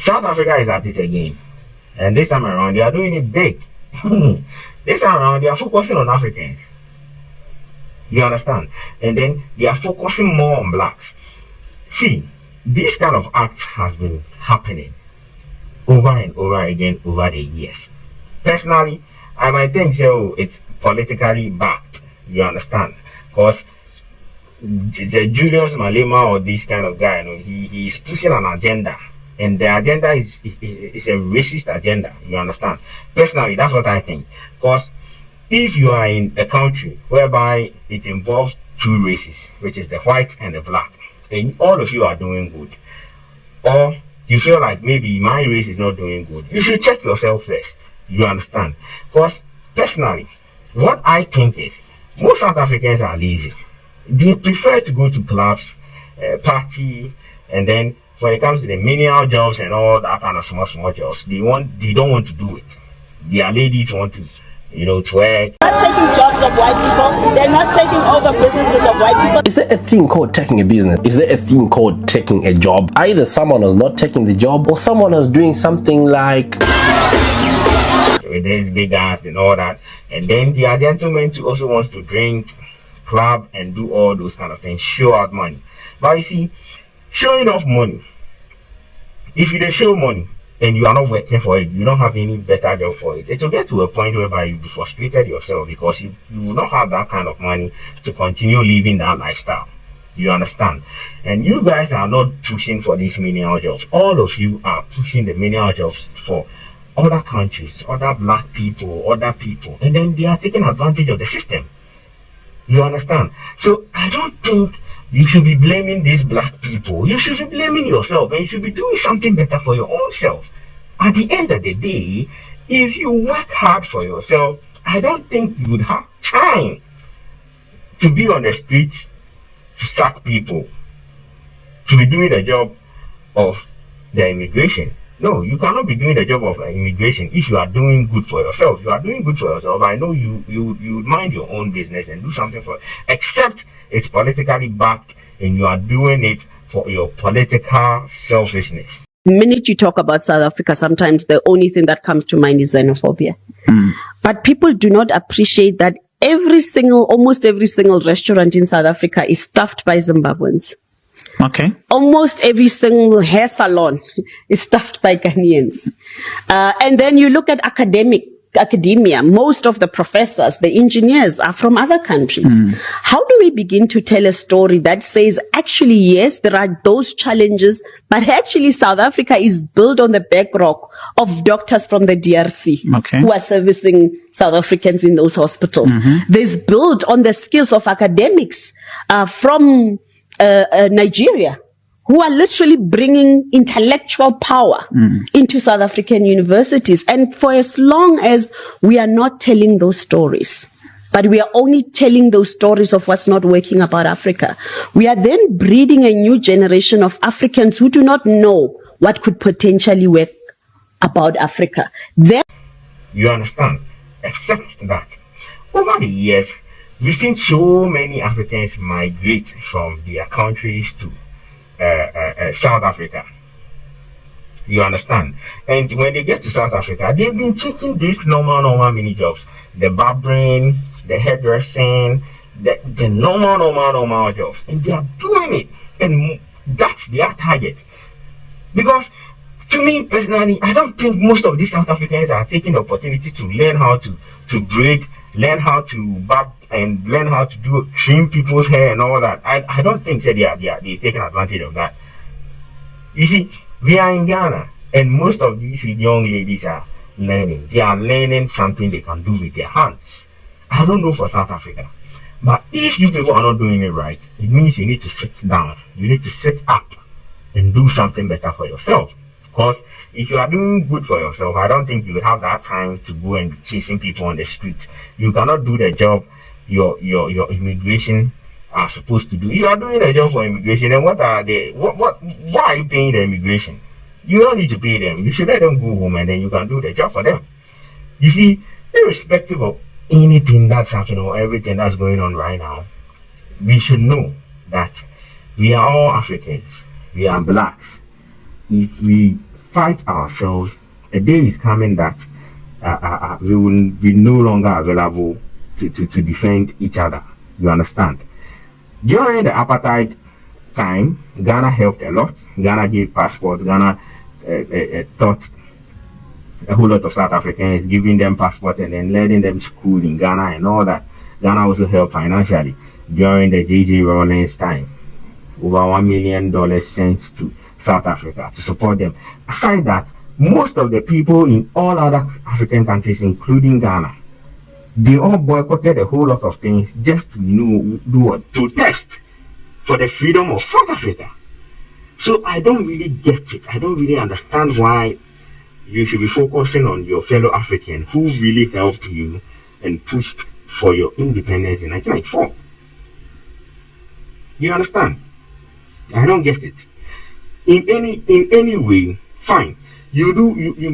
South Africa is at it again. And this time around, they are doing it big. This time around, they are focusing on Africans. You understand? And then they are focusing more on blacks. See, this kind of act has been happening over and over again over the years. Personally, I might think so it's politically backed. You understand? Because Julius Malema or this kind of guy, he is pushing an agenda. And the agenda is a racist agenda. You understand? Personally, that's what I think. Because if you are in a country whereby it involves two races, which is the white and the black, and all of you are doing good, or you feel like maybe my race is not doing good, you should check yourself first. You understand? Because personally, what I think is most South Africans are lazy. They prefer to go to clubs, party, and then when it comes to the menial jobs and all that kind of small jobs, they don't want to do it. Their ladies want to, to work. They're not taking jobs of white people. They're not taking over businesses of white people. Is there a thing called taking a business? Is there a thing called taking a job? Either someone was not taking the job or someone was doing something like with these big ass and all that, and then the gentleman too also wants to drink, club, and do all those kind of things, show out money. But you see, showing off money, if you show money and you are not working for it, you don't have any better job for it, it will get to a point whereby you'll be frustrated yourself because you will not have that kind of money to continue living that lifestyle. You understand? And you guys are not pushing for these menial jobs. All of you are pushing the menial jobs for other countries, other black people, other people, and then they are taking advantage of the system. You understand? So I don't think you should be blaming these black people. You should be blaming yourself, and you should be doing something better for your own self. At the end of the day, if you work hard for yourself, I don't think you would have time to be on the streets to sack people, to be doing the job of the immigration. No, you cannot be doing the job of immigration if you are doing good for yourself. You are doing good for yourself. I know you mind your own business and do something for it. Except it's politically backed and you are doing it for your political selfishness. The minute you talk about South Africa, sometimes the only thing that comes to mind is xenophobia. But people do not appreciate that almost every single restaurant in South Africa is staffed by Zimbabweans. Okay. Almost every single hair salon is staffed by Ghanaians. And then you look at academia, most of the professors, the engineers are from other countries. How do we begin to tell a story that says, actually, yes, there are those challenges, but actually South Africa is built on the bedrock of doctors from the DRC who are servicing South Africans in those hospitals. There's built on the skills of academics from Nigeria, who are literally bringing intellectual power into South African universities. And for as long as we are not telling those stories, but we are only telling those stories of what's not working about Africa, we are then breeding a new generation of Africans who do not know what could potentially work about Africa. You understand? Except that over the years, we've seen so many Africans migrate from their countries to South Africa. You understand? And when they get to South Africa, they've been taking these normal mini jobs, the barbering, the hairdressing, the normal jobs, and they are doing it, and that's their target. Because to me personally, I don't think most of these South Africans are taking the opportunity to learn how to braid, learn how to barb, and learn how to trim people's hair and all that. I don't think that they're taking advantage of that. You see, we are in Ghana, and most of these young ladies are learning. They are learning something they can do with their hands. I don't know for South Africa, but if you people are not doing it right, it means you need to sit down. You need to sit up and do something better for yourself. Because if you are doing good for yourself, I don't think you will have that time to go and be chasing people on the streets. You cannot do the job your immigration are supposed to do. You are doing a job for immigration, and why are you paying the immigration? You don't need to pay them. You should let them go home and then you can do the job for them. You see, irrespective of anything that's happening or everything that's going on right now, we should know that we are all Africans. We are blacks. If we fight ourselves, a day is coming that we will be no longer available to defend each other. You understand? During the apartheid time, Ghana helped a lot. Ghana gave passport. Ghana taught a whole lot of South Africans, giving them passport and then letting them school in Ghana and all that. Ghana also helped financially during the J.J. Rawlings time. Over $1 million sent to South Africa to support them. Aside that, most of the people in all other African countries, including Ghana, they all boycotted a whole lot of things just to do what? Protest for the freedom of South Africa. So I don't really get it. I don't really understand why you should be focusing on your fellow African who really helped you and pushed for your independence in 1994. You understand? I don't get it. In any way, fine. You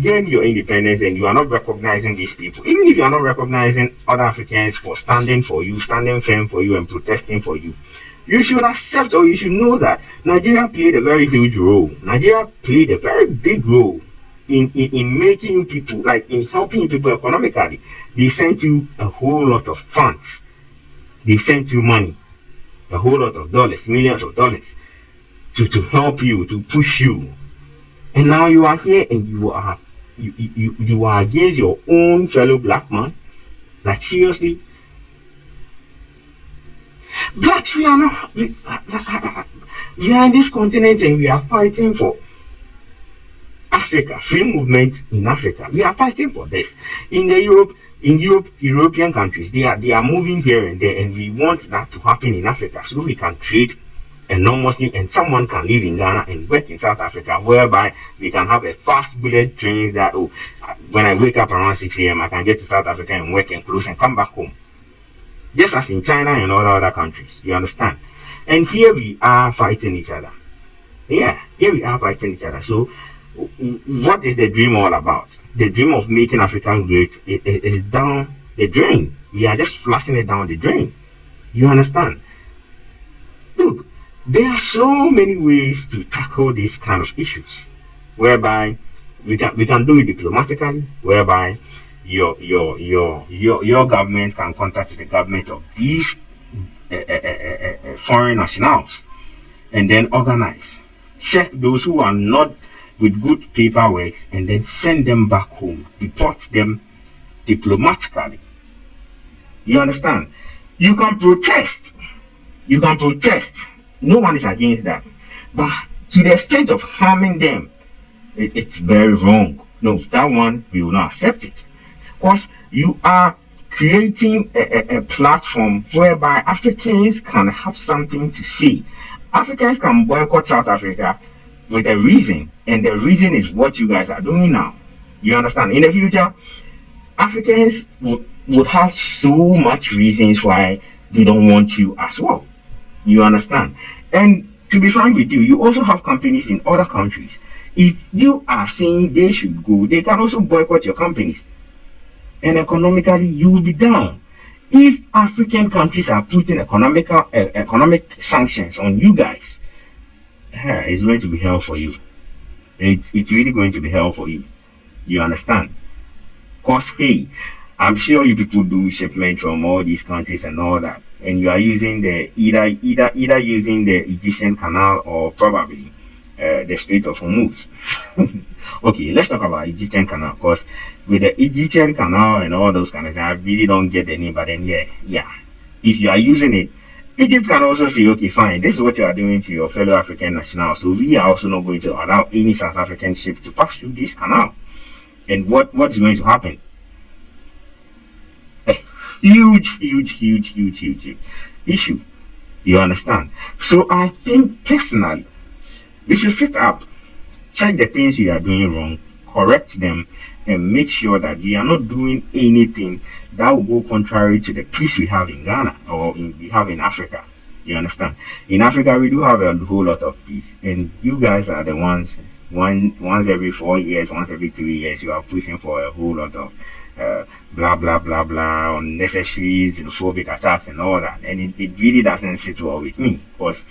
gain your independence and you are not recognizing these people. Even if you are not recognizing other Africans for standing for you, standing firm for you and protesting for you, you should accept or you should know that Nigeria played a very huge role. Nigeria played a very big role in making people, like in helping people economically. They sent you a whole lot of funds. They sent you money, a whole lot of dollars, millions of dollars to help you, to push you. And now you are here and you are against your own fellow black man. Like seriously? Blacks, we are not, we are in this continent and we are fighting for Africa, free movement in Africa. We are fighting for this. In European countries, they are moving here and there, and we want that to happen in Africa so we can trade enormously and someone can live in Ghana and work in South Africa, whereby we can have a fast bullet train that when I wake up around 6 a.m. I can get to South Africa and work and close and come back home. Just as in China and all other countries, you understand? And here we are fighting each other. Yeah, here we are fighting each other. So what is the dream all about? The dream of making Africa great is down the drain. We are just flushing it down the drain. You understand? Look, there are so many ways to tackle these kind of issues, whereby we can do it diplomatically, whereby your government can contact the government of these foreign nationals and then organize, check those who are not with good paperwork and then send them back home, deport them diplomatically. You understand? You can protest. No one is against that. But to the extent of harming them, it's very wrong. No, that one, we will not accept it. Because you are creating a platform whereby Africans can have something to say. Africans can boycott South Africa with a reason, and the reason is what you guys are doing now. You understand? In the future, Africans would have so much reasons why they don't want you as well. You understand? And to be frank with you, you also have companies in other countries. If you are saying they should go, they can also boycott your companies. And economically, you will be down. If African countries are putting economic sanctions on you guys, it's going to be hell for you. It's really going to be hell for you. You understand? Because, hey, I'm sure you people do shipment from all these countries and all that, and you are using either using the Egyptian canal or probably the Strait of Hormuz. Okay, let's talk about Egyptian canal, because with the Egyptian canal and all those kind of things, I really don't get the name, but then yeah, if you are using it, Egypt can also say, okay, fine, this is what you are doing to your fellow African nationals, so we are also not going to allow any South African ship to pass through this canal. And what is going to happen? Huge issue. You understand? So I think personally, we should sit up, check the things we are doing wrong, correct them, and make sure that we are not doing anything that will go contrary to the peace we have in Ghana or we have in Africa. You understand? In Africa, we do have a whole lot of peace, and you guys are the ones. Once every 4 years, once every 3 years, you are pushing for a whole lot of blah blah blah blah, unnecessary xenophobic attacks and all that, and it really doesn't sit well with me, because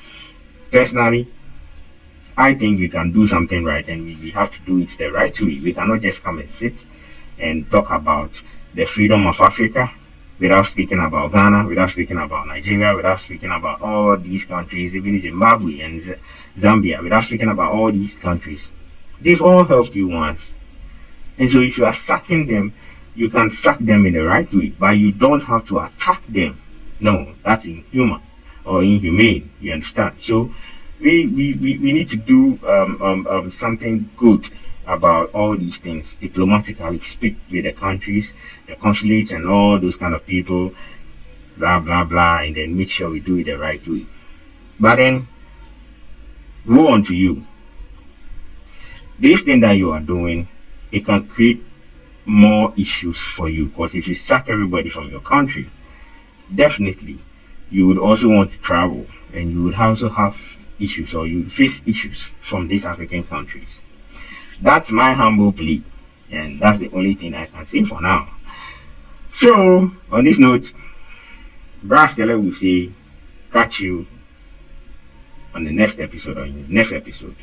personally I think we can do something right, and we have to do it the right way. We cannot just come and sit and talk about the freedom of Africa without speaking about Ghana, without speaking about Nigeria, without speaking about all these countries, even Zimbabwe and Zambia, without speaking about all these countries. They've all helped you once. And so if you are sucking them, you can suck them in the right way, but you don't have to attack them. No, that's inhuman or inhumane, you understand? So we need to do something good about all these things diplomatically, speak with the countries, the consulates and all those kind of people, blah blah blah, and then make sure we do it the right way. But then woe unto you. This thing that you are doing, it can create more issues for you, because if you sack everybody from your country, definitely you would also want to travel, and you would also have issues, or you would face issues from these African countries. That's my humble plea, and that's the only thing I can say for now. So on this note, Skele will say catch you on the next episode, or in the next episode.